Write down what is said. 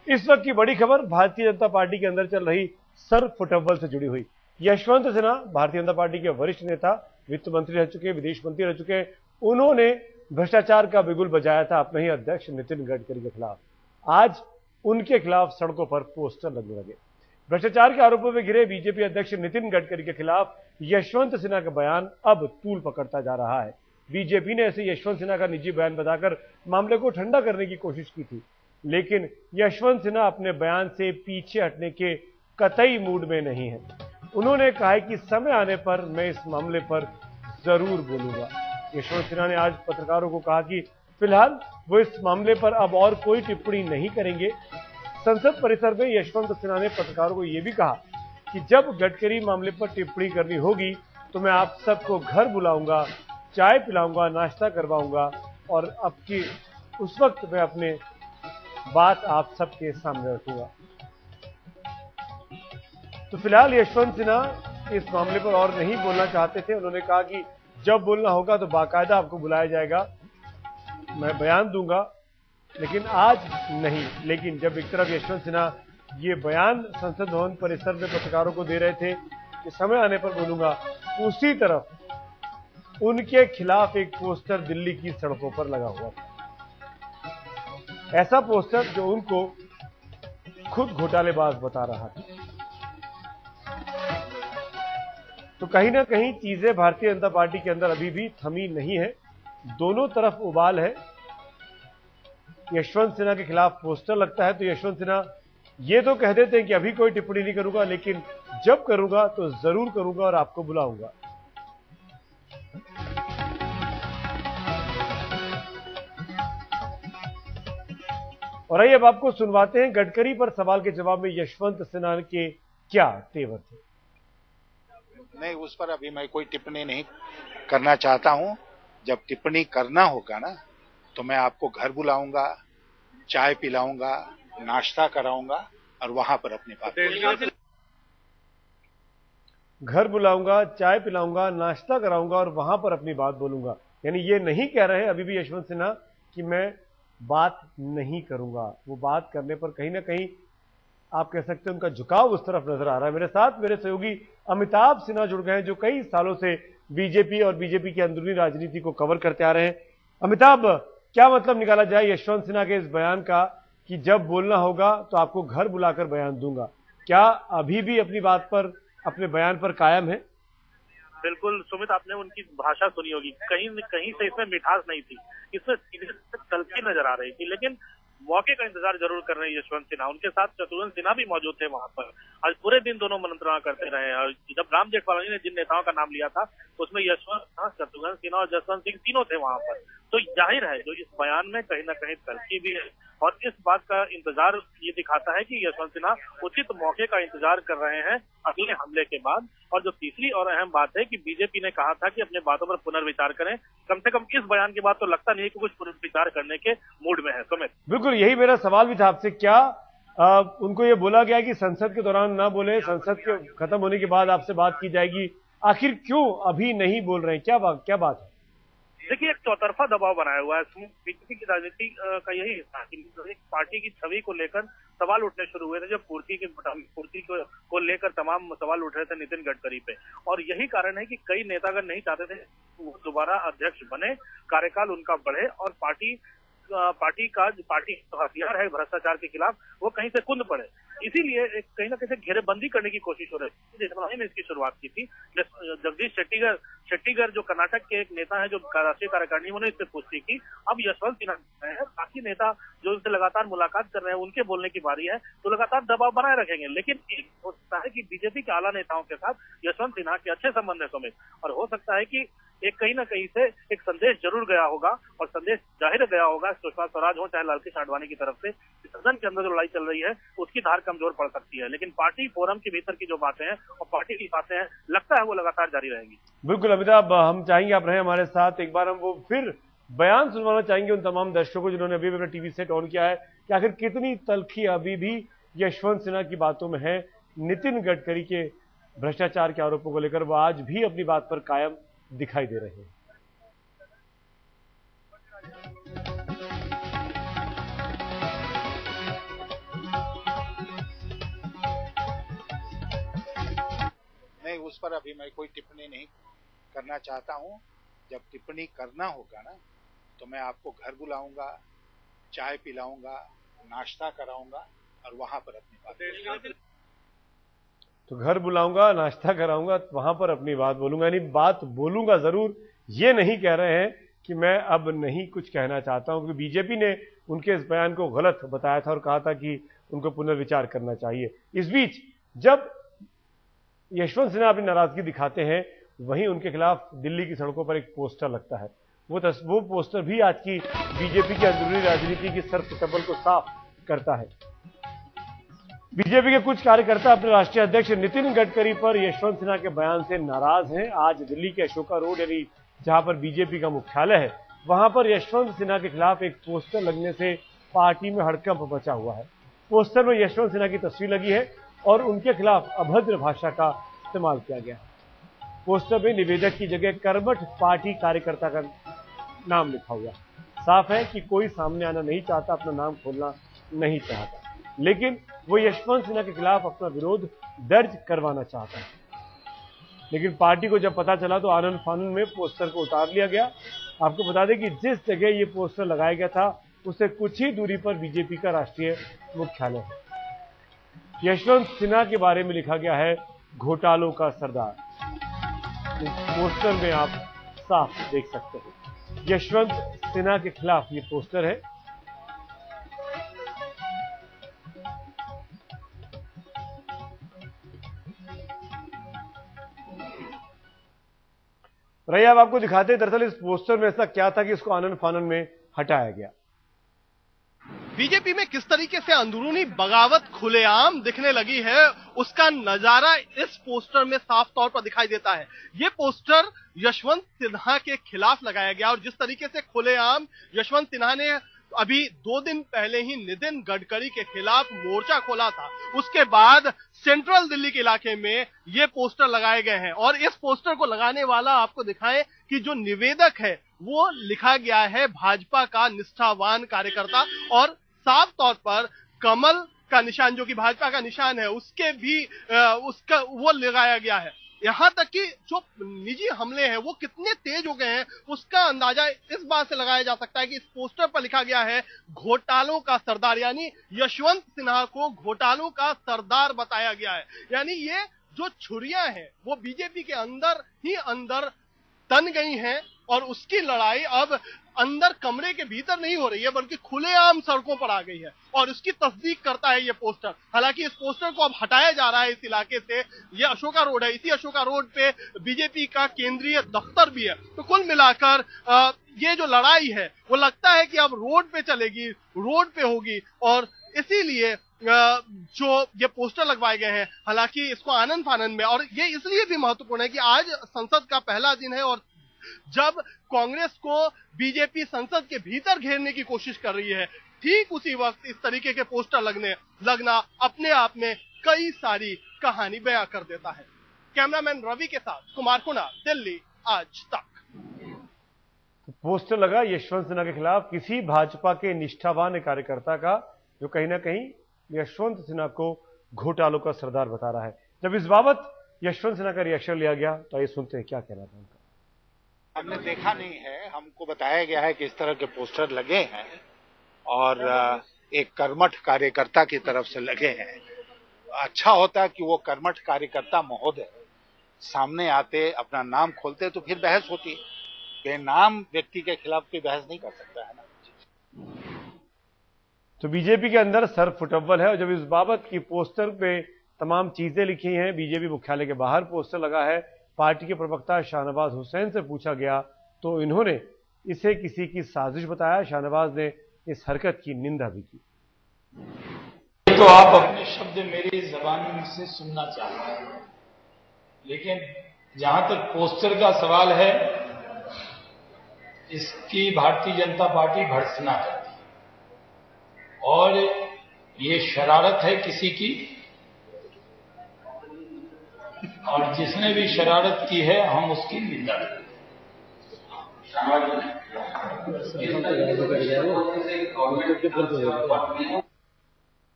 इस वक्त की बड़ी खबर भारतीय जनता पार्टी के अंदर चल रही सर फुटबॉल से जुड़ी हुई। यशवंत सिन्हा भारतीय जनता पार्टी के वरिष्ठ नेता, वित्त मंत्री रह चुके, विदेश मंत्री रह चुके, उन्होंने भ्रष्टाचार का बिगुल बजाया था अपने ही अध्यक्ष नितिन गडकरी के खिलाफ। आज उनके खिलाफ सड़कों पर पोस्टर लगने लगे। भ्रष्टाचार के आरोपों में घिरे बीजेपी अध्यक्ष नितिन गडकरी के खिलाफ यशवंत सिन्हा का बयान अब तूल पकड़ता जा रहा है। बीजेपी ने ऐसे यशवंत सिन्हा का निजी बयान बताकर मामले को ठंडा करने की कोशिश की थी, लेकिन यशवंत सिन्हा अपने बयान से पीछे हटने के कतई मूड में नहीं है। उन्होंने कहा है कि समय आने पर मैं इस मामले पर जरूर बोलूंगा। यशवंत सिन्हा ने आज पत्रकारों को कहा कि फिलहाल वो इस मामले पर अब और कोई टिप्पणी नहीं करेंगे। संसद परिसर में यशवंत सिन्हा ने पत्रकारों को यह भी कहा कि जब गडकरी मामले पर टिप्पणी करनी होगी तो मैं आप सबको घर बुलाऊंगा, चाय पिलाऊंगा, नाश्ता करवाऊंगा और अब की उस वक्त मैं अपने बात आप सबके सामने रखूंगा। तो फिलहाल यशवंत सिन्हा इस मामले पर और नहीं बोलना चाहते थे। उन्होंने कहा कि जब बोलना होगा तो बाकायदा आपको बुलाया जाएगा, मैं बयान दूंगा, लेकिन आज नहीं। लेकिन जब एक तरफ यशवंत सिन्हा ये बयान संसद भवन परिसर में पत्रकारों को दे रहे थे कि समय आने पर बोलूंगा, उसी तरफ उनके खिलाफ एक पोस्टर दिल्ली की सड़कों पर लगा हुआ था। ऐसा पोस्टर जो उनको खुद घोटालेबाज बता रहा था। तो कहीं ना कहीं चीजें भारतीय जनता पार्टी के अंदर अभी भी थमी नहीं है, दोनों तरफ उबाल है। यशवंत सिन्हा के खिलाफ पोस्टर लगता है तो यशवंत सिन्हा ये तो कह देते हैं कि अभी कोई टिप्पणी नहीं करूंगा, लेकिन जब करूंगा तो जरूर करूंगा और आपको बुलाऊंगा। और आइए अब आपको सुनवाते हैं गडकरी पर सवाल के जवाब में यशवंत सिन्हा के क्या तेवर थे। नहीं, उस पर अभी मैं कोई टिप्पणी नहीं करना चाहता हूं। जब टिप्पणी करना होगा ना तो मैं आपको घर बुलाऊंगा, चाय पिलाऊंगा, नाश्ता कराऊंगा और वहां पर अपनी बात घर बुलाऊंगा, चाय पिलाऊंगा, नाश्ता कराऊंगा और वहां पर अपनी बात बोलूंगा। यानी ये नहीं कह रहे अभी भी यशवंत सिन्हा कि मैं बात नहीं करूंगा। वो बात करने पर कहीं ना कहीं आप कह सकते हैं उनका झुकाव उस तरफ नजर आ रहा है। मेरे साथ मेरे सहयोगी अमिताभ सिन्हा जुड़ गए हैं, जो कई सालों से बीजेपी और बीजेपी की अंदरूनी राजनीति को कवर करते आ रहे हैं। अमिताभ, क्या मतलब निकाला जाए यशवंत सिन्हा के इस बयान का कि जब बोलना होगा तो आपको घर बुलाकर बयान दूंगा? क्या अभी भी अपनी बात पर, अपने बयान पर कायम है? बिल्कुल सुमित, आपने उनकी भाषा सुनी होगी, कहीं कहीं से इसमें मिठास नहीं थी, इसमें सीधे तलखी नजर आ रही थी। लेकिन मौके का इंतजार जरूर कर रहे हैं यशवंत सिन्हा। उनके साथ शत्रुघ्न सिन्हा भी मौजूद थे वहां पर। आज पूरे दिन दोनों मंत्रणा करते रहे और जब राम जेठमलानी ने जिन नेताओं का नाम लिया था उसमें यशवंत, शत्रुघ्न सिन्हा और जसवंत सिंह तीनों थे वहां पर। तो जाहिर है जो इस बयान में कहीं ना कहीं तलखी भी है और इस बात का इंतजार ये दिखाता है कि यशवंत सिन्हा उचित मौके का इंतजार कर रहे हैं अगले हमले के बाद। और जो तीसरी और अहम बात है कि बीजेपी ने कहा था कि अपने बातों पर पुनर्विचार करें, कम से कम इस बयान के बाद तो लगता नहीं कि कुछ पुनर्विचार करने के मूड में है। सुमित, बिल्कुल यही मेरा सवाल भी था आपसे। क्या उनको ये बोला गया कि संसद के दौरान ना बोले, संसद के खत्म होने के बाद आपसे बात की जाएगी? आखिर क्यों अभी नहीं बोल रहे हैं? क्या बात है? देखिए, एक चौतरफा दबाव बनाया हुआ है बीजेपी की राजनीति का। यही हिस्सा एक पार्टी की छवि को लेकर सवाल उठने शुरू हुए थे जब पूर्ति को लेकर तमाम सवाल उठ रहे थे नितिन गडकरी पे। और यही कारण है कि कई नेतागण नहीं चाहते थे वो दोबारा अध्यक्ष बने, कार्यकाल उनका बढ़े और पार्टी का हथियार है भ्रष्टाचार के खिलाफ वो कहीं से कुंद पड़े। इसीलिए कहीं ना कहीं घेरेबंदी करने की कोशिश हो रही है। जेठमलानी ने इसकी शुरुआत की थी। जगदीश शेट्टीगर जो कर्नाटक के एक नेता है जो राष्ट्रीय कार्यकारिणी, उन्होंने इससे पुष्टि की। अब यशवंत सिन्हा है, बाकी नेता जो इनसे लगातार मुलाकात कर रहे हैं उनके बोलने की बारी है, तो लगातार दबाव बनाए रखेंगे। लेकिन एक हो सकता है कि बीजेपी के आला नेताओं के साथ यशवंत सिन्हा के अच्छे संबंध है सुमित, और हो सकता है कि एक कहीं ना कहीं से एक संदेश जरूर गया होगा और संदेश जाहिर गया होगा सुषमा स्वराज हो चाहे लालकृष्ण आडवाणी की तरफ से। सदन के अंदर जो लड़ाई चल रही है उसकी धार कमजोर पड़ सकती है, लेकिन पार्टी फोरम के भीतर की जो बातें हैं और पार्टी की बातें हैं लगता है वो लगातार जारी रहेंगी। बिल्कुल अमिताभ, हम चाहेंगे आप रहें हमारे साथ। एक बार हम वो फिर बयान सुनवाना चाहेंगे उन तमाम दर्शकों को जिन्होंने अभी अपना टीवी सेट ऑन किया है कि आखिर कितनी तलखी अभी भी यशवंत सिन्हा की बातों में है। नितिन गडकरी के भ्रष्टाचार के आरोपों को लेकर वो आज भी अपनी बात पर कायम दिखाई दे रहे हैं। नहीं, उस पर अभी मैं कोई टिप्पणी नहीं करना चाहता हूं। जब टिप्पणी करना होगा ना तो मैं आपको घर बुलाऊंगा, चाय पिलाऊंगा, नाश्ता कराऊंगा और वहां पर अपनी बात। तो घर बुलाऊंगा, नाश्ता कराऊंगा, वहां पर अपनी बात बोलूंगा, यानी बात बोलूंगा जरूर, ये नहीं कह रहे हैं कि मैं अब नहीं कुछ कहना चाहता हूं, क्योंकि बीजेपी ने उनके इस बयान को गलत बताया था और कहा था कि उनको पुनर्विचार करना चाहिए। इस बीच जब यशवंत सिन्हा अपनी नाराजगी दिखाते हैं, वहीं उनके खिलाफ दिल्ली की सड़कों पर एक पोस्टर लगता है। वो पोस्टर भी आज की बीजेपी की अंदरूनी राजनीति की सरफुटबल को साफ करता है। बीजेपी के कुछ कार्यकर्ता अपने राष्ट्रीय अध्यक्ष नितिन गडकरी पर यशवंत सिन्हा के बयान से नाराज हैं। आज दिल्ली के अशोका रोड, यानी जहां पर बीजेपी का मुख्यालय है, वहां पर यशवंत सिन्हा के खिलाफ एक पोस्टर लगने से पार्टी में हड़कंप मचा हुआ है। पोस्टर में यशवंत सिन्हा की तस्वीर लगी है और उनके खिलाफ अभद्र भाषा का इस्तेमाल किया गया है। पोस्टर में निवेदक की जगह कर्मठ पार्टी कार्यकर्ता का नाम लिखा हुआ है। साफ है कि कोई सामने आना नहीं चाहता, अपना नाम खोलना नहीं चाहता, लेकिन वो यशवंत सिन्हा के खिलाफ अपना विरोध दर्ज करवाना चाहता है। लेकिन पार्टी को जब पता चला तो आनन फानन में पोस्टर को उतार लिया गया। आपको बता दें कि जिस जगह ये पोस्टर लगाया गया था उससे कुछ ही दूरी पर बीजेपी का राष्ट्रीय मुख्यालय है। यशवंत सिन्हा के बारे में लिखा गया है घोटालों का सरदार। इस पोस्टर में आप साफ देख सकते हैं यशवंत सिन्हा के खिलाफ ये पोस्टर है। रही अब आपको दिखाते हैं दरअसल इस पोस्टर में ऐसा क्या था कि इसको आनन फानन में हटाया गया। बीजेपी में किस तरीके से अंदरूनी बगावत खुलेआम दिखने लगी है, उसका नजारा इस पोस्टर में साफ तौर पर दिखाई देता है। ये पोस्टर यशवंत सिन्हा के खिलाफ लगाया गया और जिस तरीके से खुलेआम यशवंत सिन्हा ने अभी 2 दिन पहले ही नितिन गडकरी के खिलाफ मोर्चा खोला था, उसके बाद सेंट्रल दिल्ली के इलाके में ये पोस्टर लगाए गए हैं। और इस पोस्टर को लगाने वाला आपको दिखाएं कि जो निवेदक है वो लिखा गया है भाजपा का निष्ठावान कार्यकर्ता, और साफ तौर पर कमल का निशान जो कि भाजपा का निशान है उसके भी उसका वो लगाया गया है। यहां तक कि जो निजी हमले हैं वो कितने तेज हो गए हैं उसका अंदाजा इस बात से लगाया जा सकता है कि इस पोस्टर पर लिखा गया है घोटालों का सरदार, यानी यशवंत सिन्हा को घोटालों का सरदार बताया गया है। यानी ये जो छुरियां हैं वो बीजेपी के अंदर ही अंदर तन गई हैं और उसकी लड़ाई अब अंदर कमरे के भीतर नहीं हो रही है बल्कि खुलेआम सड़कों पर आ गई है, और उसकी तस्दीक करता है ये पोस्टर। हालांकि इस पोस्टर को अब हटाया जा रहा है इस इलाके से। ये अशोका रोड है, इसी अशोका रोड पे बीजेपी का केंद्रीय दफ्तर भी है। तो कुल मिलाकर ये जो लड़ाई है वो लगता है कि अब रोड पे चलेगी, रोड पे होगी, और इसीलिए जो ये पोस्टर लगवाए गए हैं, हालांकि इसको आनन फानन में, और ये इसलिए भी महत्वपूर्ण है कि आज संसद का पहला दिन है और जब कांग्रेस को बीजेपी संसद के भीतर घेरने की कोशिश कर रही है, ठीक उसी वक्त इस तरीके के पोस्टर लगना अपने आप में कई सारी कहानी बयां कर देता है। कैमरामैन रवि के साथ कुमार कुणाल, दिल्ली आज तक। पोस्टर लगा यशवंत सिन्हा के खिलाफ किसी भाजपा के निष्ठावान कार्यकर्ता का, जो कहीं ना कहीं यशवंत सिन्हा को घोटालों का सरदार बता रहा है। जब इस बाबत यशवंत सिन्हा का रिएक्शन लिया गया तो ये सुनते हैं क्या कहना था उनका। हमने देखा नहीं है, हमको बताया गया है कि इस तरह के पोस्टर लगे हैं और एक कर्मठ कार्यकर्ता की तरफ से लगे हैं। अच्छा होता कि वो कर्मठ कार्यकर्ता महोदय सामने आते, अपना नाम खोलते तो फिर बहस होती। बेनाम व्यक्ति के खिलाफ कोई बहस नहीं कर सकता है ना। तो बीजेपी के अंदर सरफुटबल है, और जब इस बाबत की पोस्टर पे तमाम चीजें लिखी हैं, बीजेपी मुख्यालय के बाहर पोस्टर लगा है, पार्टी के प्रवक्ता शाहनवाज हुसैन से पूछा गया तो इन्होंने इसे किसी की साजिश बताया। शाहनवाज ने इस हरकत की निंदा भी की। तो आप अपने शब्द मेरी जबान से सुनना चाहते हैं, लेकिन जहां तक पोस्टर का सवाल है, इसकी भारतीय जनता पार्टी भर्त्सना करती है और ये शरारत है किसी की, और जिसने भी शरारत की है हम उसकी निंदा करते हैं।